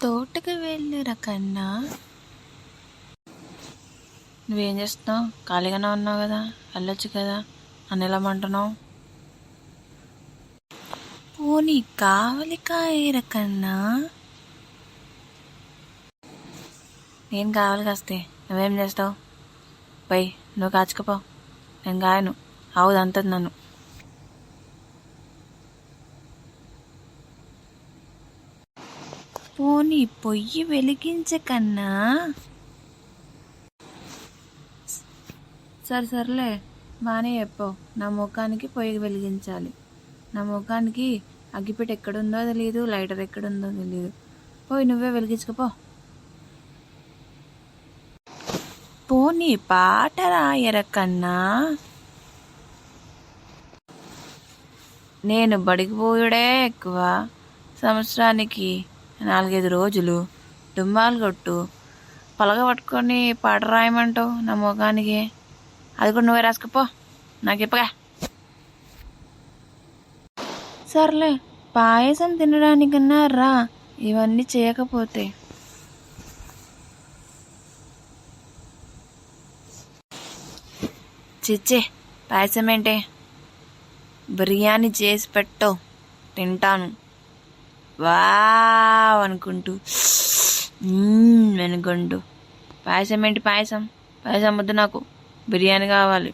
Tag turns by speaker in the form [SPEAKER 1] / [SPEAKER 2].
[SPEAKER 1] తోటకి వెళ్ళిరా కన్నా. నువ్వేం చేస్తున్నావు? ఖాళీగానే ఉన్నావు కదా, వెళ్ళొచ్చు కదా అని వెళ్ళమంటున్నావు. పోనీ కావలి కాయరా కన్నా. నేను కావాలి కాస్తే నువ్వేం చేస్తావు? పోయి నువ్వు కాచుకపో, నేను కాయను. అవుదంతది నన్ను. పోనీ పొయ్యి వెలిగించకన్నా. సర్లే బాగానే చెప్పావు. నా ముఖానికి పొయ్యి వెలిగించాలి. నా ముఖానికి అగ్గిపెట్టి ఎక్కడుందో తెలియదు, లైటర్ ఎక్కడుందో తెలియదు. పోయి నువ్వే వెలిగించుకపో. పోనీ పాట రాయర కన్నా. నేను బడికి పోయుడే ఎక్కువ. సంవత్సరానికి 4-5 రోజులు డుమ్మాలు కొట్టు పలగ పట్టుకొని పాట రాయమంటావు నా ముఖానికి. అది కూడా నువ్వే రాసుకపో, నాకు చెప్పగా. సర్లే పాయసం తినడానికన్నా రా, ఇవన్నీ చేయకపోతే. చిచ్చే పాయసం ఏంటే, బిర్యానీ చేసి పెట్టు, తింటాను వావ్ అనుకుంటూ అనుకుంటూ. పాయసం ఏంటి? పాయసం వద్దు నాకు, బిర్యానీ కావాలి.